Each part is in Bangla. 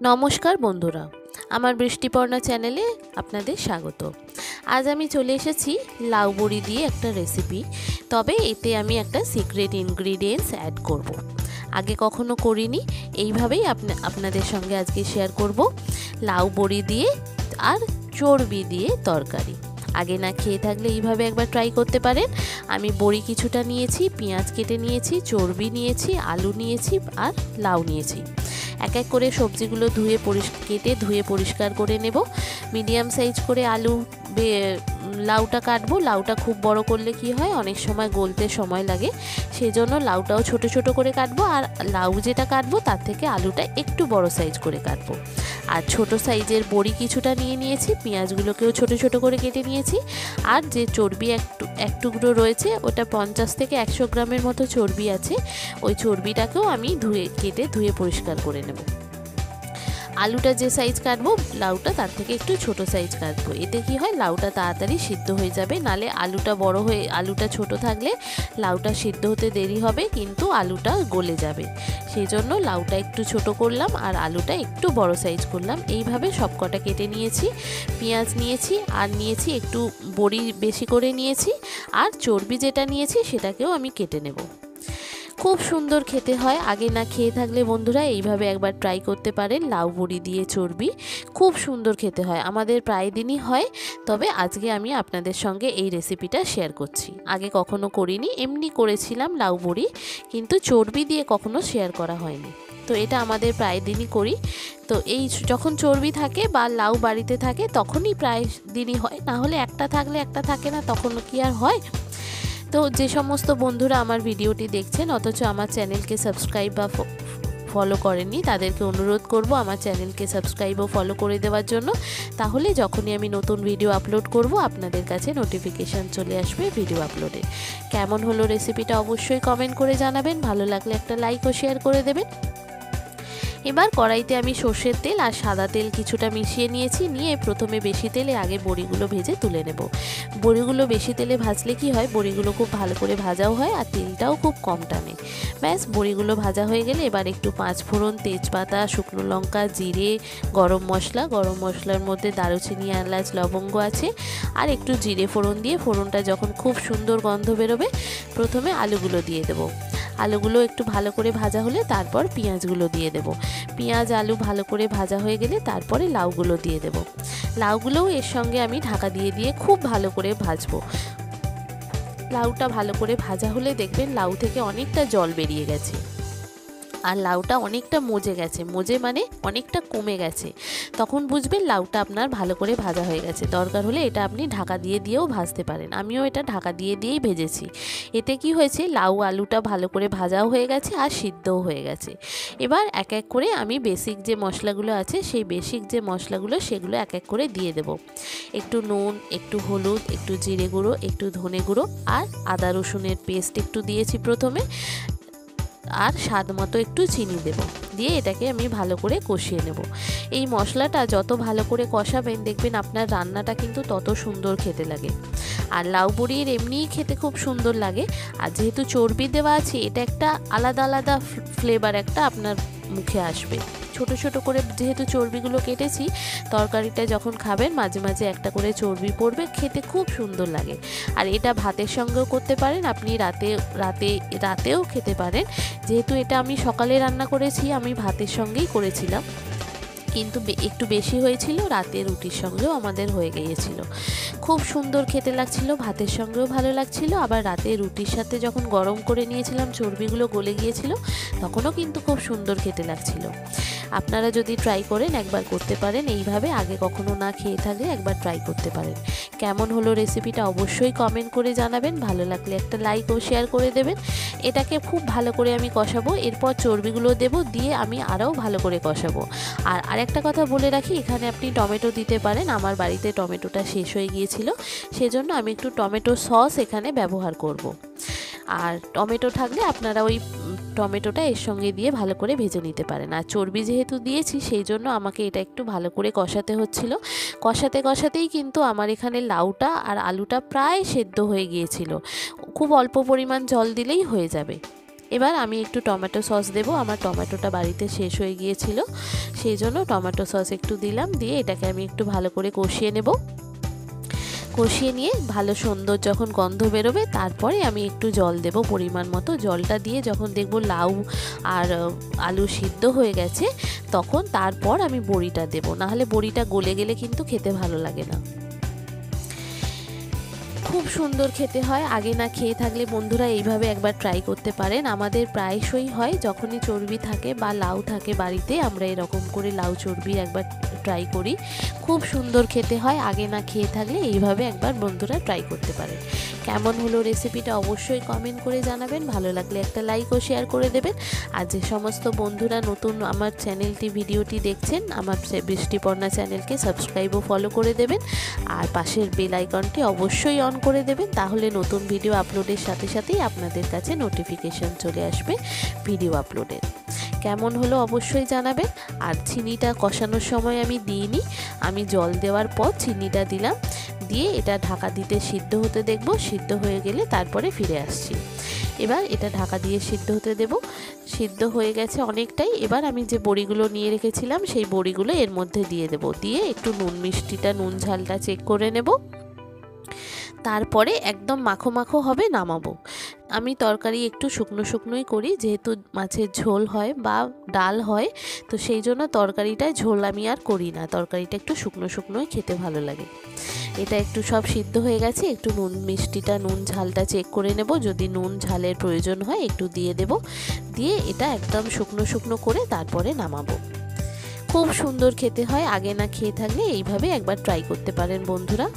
নমস্কার বন্ধুরা, আমার বৃষ্টিপর্ণা চ্যানেলে আপনাদের স্বাগত। আজ আমি চলে এসেছি লাউ বড়ি দিয়ে একটা রেসিপি, তবে এতে আমি একটা সিক্রেট ইনগ্রিডিয়েন্টস অ্যাড করব। আগে কখনো করিনি, এইভাবেই আপনাদের সঙ্গে আজকে শেয়ার করব লাউ বড়ি দিয়ে আর চর্বি দিয়ে তরকারি। আগে না খেয়ে থাকলে এইভাবে একবার ট্রাই করতে পারেন। আমি বড়ি কিছুটা নিয়েছি, পেঁয়াজ কেটে নিয়েছি, চর্বি নিয়েছি, আলু নিয়েছি আর লাউ নিয়েছি। এক এক করে সবজিগুলো কেটে ধুয়ে পরিষ্কার করে নেব। মিডিয়াম সাইজ করে লাউটা কাটবো। লাউটা খুব বড় করলে কি হয়, অনেক সময় গলতে সময় লাগে, সেই জন্য লাউটাও ছোট ছোট করে কাটবো। আর লাউ যেটা কাটবো তার থেকে আলুটা একটু বড় সাইজ করে কাটবো। আর ছোট সাইজের বড়ি কিছুটা নিয়ে নিয়েছি, পেঁয়াজগুলোকেও ছোট ছোট করে কেটে নিয়েছি। আর যে চর্বি এক টুকরো রয়েছে, ওটা 50 থেকে 100 গ্রামের মতো চর্বি আছে, ওই চর্বিটাকেও আমি কেটে ধুয়ে পরিষ্কার করে নেব। আলুটা যে সাইজ কাটবো, লাউটা তার থেকে একটু ছোট সাইজ কাটবো। এতে কি হয়, লাউটা তাড়াতাড়ি সিদ্ধ হয়ে যাবে। নালে আলুটা ছোট থাকলে লাউটা সিদ্ধ হতে দেরি হবে, কিন্তু আলুটা গলে যাবে। সেই জন্য লাউটা একটু ছোট করলাম আর আলুটা একটু বড় সাইজ করলাম। এইভাবে সবকটা কেটে নিয়েছি। পেঁয়াজ নিয়েছি আর নিয়েছি একটু বড়ি বেশি করে নিয়েছি, আর চর্বি যেটা নিয়েছি সেটাকেও আমি কেটে নেব। খুব সুন্দর খেতে হয়। আগে না খেয়ে থাকলে বন্ধুরা এইভাবে একবার ট্রাই করতে পারেন। লাউ বড়ি দিয়ে চর্বি খুব সুন্দর খেতে হয়, আমাদের প্রায় দিনই হয়। তবে আজকে আমি আপনাদের সঙ্গে এই রেসিপিটা শেয়ার করছি। আগে কখনো করিনি, এমনি করেছিলাম লাউ বড়ি, কিন্তু চর্বি দিয়ে কখনো শেয়ার করা হয়নি। তো এটা আমাদের প্রায় দিনই করি। তো এই যখন চর্বি থাকে বা লাউ বাড়িতে থাকে তখনই প্রায় দিনই হয়, না হলে একটা থাকলে একটা থাকে না, তখন কি আর হয়। তো যে সমস্ত বন্ধুরা আমার ভিডিওটি দেখছেন অথচ আমার চ্যানেলকে সাবস্ক্রাইব বা ফলো করেননি, তাদেরকে অনুরোধ করব আমার চ্যানেলকে সাবস্ক্রাইব ও ফলো করে দেওয়ার জন্য। তাহলে যখনই আমি নতুন ভিডিও আপলোড করব আপনাদের কাছে নোটিফিকেশান চলে আসবে ভিডিও আপলোডে। কেমন হলো রেসিপিটা অবশ্যই কমেন্ট করে জানাবেন। ভালো লাগলে একটা লাইক ও শেয়ার করে দেবেন। এবার কড়াইতে আমি সর্ষের তেল আর সাদা তেল কিছুটা মিশিয়ে নিয়েছি। নিয়ে প্রথমে বেশি তেলে আগে বড়িগুলো ভেজে তুলে নেব। বড়িগুলো বেশি তেলে ভাজলে কি হয়, বড়িগুলো খুব ভালো করে ভাজাও হয় আর তেলটাও খুব কম টানে। ব্যাস, বড়িগুলো ভাজা হয়ে গেলে এবার একটু 5 ফোড়ন, তেজপাতা, শুকনো লঙ্কা, জিরে, গরম মশলার মধ্যে দারুচিনি, এলাচ, লবঙ্গ আছে, আর একটু জিরে ফোড়ন দিয়ে ফোড়নটা যখন খুব সুন্দর গন্ধ বেরোবে, প্রথমে আলুগুলো দিয়ে দেবো। আলুগুলো একটু ভালো করে ভাজা হলে তারপর পেঁয়াজগুলো দিয়ে দেব। পেঁয়াজ আলু ভালো করে ভাজা হয়ে গেলে তারপরে লাউগুলো দিয়ে দেব। লাউগুলোও এর সঙ্গে আমি ঢাকা দিয়ে খুব ভালো করে ভাজবো। লাউটা ভালো করে ভাজা হলে দেখবেন লাউ থেকে অনেকটা জল বেরিয়ে গেছে আর লাউটা অনেকটা মজে মানে অনেকটা কমে গেছে। তখন বুঝবেন লাউটা আপনার ভালো করে ভাজা হয়ে গেছে। দরকার হলে এটা আপনি ঢাকা দিয়েও ভাজতে পারেন। আমিও এটা ঢাকা দিয়েই ভেজেছি। এতে কি হয়েছে, লাউ আলুটা ভালো করে ভাজাও হয়ে গেছে আর সিদ্ধও হয়ে গেছে। এবার এক এক করে আমি বেসিক যে মশলাগুলো আছে, সেই বেসিক যে মশলাগুলো সেগুলো এক এক করে দিয়ে দেব। একটু নুন, একটু হলুদ, একটু জিরে গুঁড়ো, একটু ধনে গুঁড়ো আর আদা রসুনের পেস্ট একটু দিয়েছি প্রথমে, আর স্বাদ মতো একটু চিনি দেব। দিয়ে এটাকে আমি ভালো করে কষিয়ে নেব। এই মশলাটা যত ভালো করে কষাবেন দেখবেন আপনার রান্নাটা কিন্তু তত সুন্দর খেতে লাগে। আর লাউ বড়ির এমনিই খেতে খুব সুন্দর লাগে, আর যেহেতু চর্বি দেওয়া আছে, এটা একটা আলাদা ফ্লেভার একটা আপনার মুখে আসবে। ছোট ছোট করে যেহেতু চর্বিগুলো কেটেছি, তরকারিটা যখন খাবেন মাঝে মাঝে একটা করে চর্বি পড়বে, খেতে খুব সুন্দর লাগে। আর এটা ভাতের সঙ্গেও করতে পারেন, আপনি রাতেও খেতে পারেন। যেহেতু এটা আমি সকালে রান্না করেছি, আমি ভাতের সঙ্গেই করেছিলাম, কিন্তু একটু বেশি হয়েছিল, রাতে রুটির সঙ্গেও আমাদের হয়ে গিয়েছিল। খুব সুন্দর খেতে লাগছিল, ভাতের সঙ্গেও ভালো লাগছিল, আবার রাতে রুটির সাথে যখন গরম করে নিয়েছিলাম চর্বিগুলো গলে গিয়েছিল, তখনও কিন্তু খুব সুন্দর খেতে লাগছিল। আপনারা যদি ট্রাই করেন, একবার করতে পারেন এইভাবে। আগে কখনো না খেয়ে থাকলে একবার ট্রাই করতে পারেন। কেমন হলো রেসিপিটা অবশ্যই কমেন্ট করে জানাবেন। ভালো লাগলে একটা লাইক ও শেয়ার করে দেবেন। এটাকে খুব ভালো করে আমি কষাবো, এরপর চর্বিগুলো দেবো, দিয়ে আমি আরও ভালো করে কষাবো। আর আরেকটা কথা বলে রাখি, এখানে আপনি টমেটো দিতে পারেন। আমার বাড়িতে টমেটোটা শেষ হয়ে গিয়েছিল, সেজন্য আমি একটু টমেটো সস এখানে ব্যবহার করব। আর টমেটো থাকলে আপনারা ওই টমেটোটা এর সঙ্গে দিয়ে ভালো করে ভেজে নিতে পারেন। আর চর্বি যেহেতু দিয়েছি, সেই জন্য আমাকে এটা একটু ভালো করে কষাতে হচ্ছিল। কষাতেই কিন্তু আমার এখানে লাউটা আর আলুটা প্রায় সেদ্ধ হয়ে গিয়েছিল। খুব অল্প পরিমাণ জল দিলেই হয়ে যাবে। এবার আমি একটু টমেটো সস দেব। আমার টমেটোটা বাড়িতে শেষ হয়ে গিয়েছিল, সেই জন্য টমেটো সস একটু দিলাম। দিয়ে এটাকে আমি একটু ভালো করে কষিয়ে নেব। কষিয়ে নিয়ে ভালো সুন্দর যখন গন্ধ বেরোবে তারপরে আমি একটু জল দেব পরিমাণ মতো। জলটা দিয়ে যখন দেখব লাউ আর আলু সিদ্ধ হয়ে গেছে তখন তারপর আমি বড়িটা দেব, নাহলে বড়িটা গলে গেলে কিন্তু খেতে ভালো লাগে না। খুব সুন্দর খেতে হয়। আগে না খেয়ে থাকলে বন্ধুরা এইভাবে একবার ট্রাই করতে পারেন। আমাদের প্রায়শই হয় যখনই চর্বি থাকে বা লাউ থাকে বাড়িতে, আমরা এরকম করে লাউ চর্বি একবার ট্রাই করি। খুব সুন্দর খেতে হয়। আগে না খেয়ে থাকলে এইভাবে একবার বন্ধুরা ট্রাই করতে পারেন। কেমন হলো রেসিপিটা অবশ্যই কমেন্ট করে জানাবেন। ভালো লাগলে একটা লাইক ও শেয়ার করে দেবেন। আর যে সমস্ত বন্ধুরা নতুন আমার চ্যানেলটি ভিডিওটি দেখছেন, আমার বৃষ্টিপর্ণা চ্যানেলকে সাবস্ক্রাইব ও ফলো করে দেবেন। আর পাশের বেল আইকনটি অবশ্যই অন করে দেবেন, তাহলে নতুন ভিডিও আপলোডের সাথে সাথেই আপনাদের কাছে নোটিফিকেশন চলে আসবে ভিডিও আপলোডের। কেমন হলো অবশ্যই জানাবেন। আর চিনিটা কষানোর সময় আমি দিইনি, আমি জল দেওয়ার পর চিনিটা দিলাম। দিয়ে এটা ঢাকা দিতে সিদ্ধ হতে দেখব। সিদ্ধ হয়ে গেলে তারপরে ফিরে আসছি। এবার এটা ঢাকা দিয়ে সিদ্ধ হতে দেব। সিদ্ধ হয়ে গেছে অনেকটাই। এবার আমি যে বড়িগুলো নিয়ে রেখেছিলাম সেই বড়িগুলো এর মধ্যে দিয়ে দেব। দিয়ে একটু নুন ঝালটা চেক করে নেব। তারপরে একদম মাখো মাখো হবে, নামাবো। আমি তরকারি একটু শুকনো শুকনোই করি, যেহেতু মাছের ঝোল হয় বা ডাল হয়, তো সেই জন্য তরকারিটায় ঝোল আমি আর করি না। তরকারিটা একটু শুকনো শুকনোই খেতে ভালো লাগে। এটা একটু সব সিদ্ধ হয়ে গেছে। একটু নুন ঝালটা চেক করে নেব। যদি নুন ঝালের প্রয়োজন হয় একটু দিয়ে দেব। দিয়ে এটা একদম শুকনো শুকনো করে তারপরে নামাবো। খুব সুন্দর খেতে হয়। আগে না খেয়ে থাকলে এইভাবে একবার ট্রাই করতে পারেন বন্ধুরা।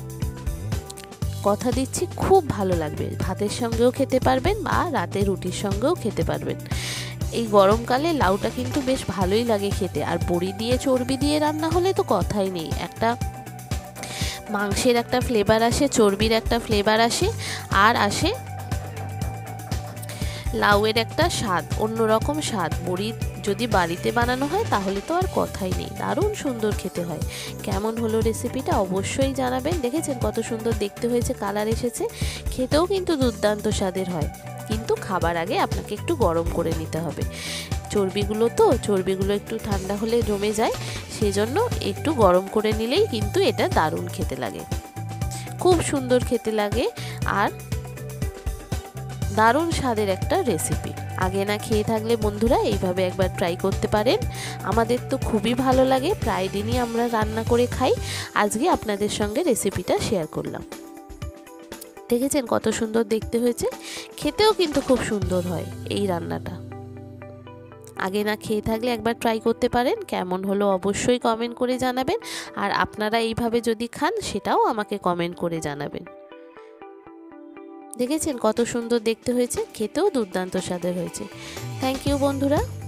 কথা দিচ্ছি খুব ভালো লাগবে। ভাতের সঙ্গেও খেতে পারবেন বা রাতে রুটির সঙ্গেও খেতে পারবেন। এই গরমকালে লাউটা কিন্তু বেশ ভালোই লাগে খেতে। আর বড়ি দিয়ে চর্বি দিয়ে রান্না হলে তো কথাই নেই। একটা মাংসের একটা ফ্লেভার আসে, চর্বির একটা ফ্লেভার আসে, আর আসে লাউয়ের একটা স্বাদ, অন্যরকম স্বাদ। বড়ি যদি বাড়িতে বানানো হয় তাহলে তো আর কথাই নেই। দারুণ সুন্দর খেতে হয়। কেমন হলো রেসিপিটা অবশ্যই জানাবেন। দেখেছেন কত সুন্দর দেখতে হয়েছে, কালার এসেছে। খেতেও কিন্তু দুর্দান্ত স্বাদের হয়। কিন্তু খাবার আগে আপনাকে একটু গরম করে নিতে হবে। চর্বিগুলো একটু ঠান্ডা হলে জমে যায়, সেজন্য একটু গরম করে নিলেই কিন্তু এটা দারুণ খেতে লাগে। খুব সুন্দর খেতে লাগে আর দারুণ স্বাদের একটা রেসিপি। আগে না খেয়ে থাকলে বন্ধুরা এইভাবে একবার ট্রাই করতে পারেন। আমাদের তো খুবই ভালো লাগে, প্রায় দিনই আমরা রান্না করে খাই। আজকে আপনাদের সঙ্গে রেসিপিটা শেয়ার করলাম। দেখেছেন কত সুন্দর দেখতে হয়েছে, খেতেও কিন্তু খুব সুন্দর হয় এই রান্নাটা। আগে না খেয়ে থাকলে একবার ট্রাই করতে পারেন। কেমন হলো অবশ্যই কমেন্ট করে জানাবেন। আর আপনারা এইভাবে যদি খান সেটাও আমাকে কমেন্ট করে জানাবেন। দেখেছেন কত সুন্দর দেখতে হয়েছে, খেতেও দুর্দান্ত স্বাদের হয়েছে। থ্যাংক ইউ বন্ধুরা।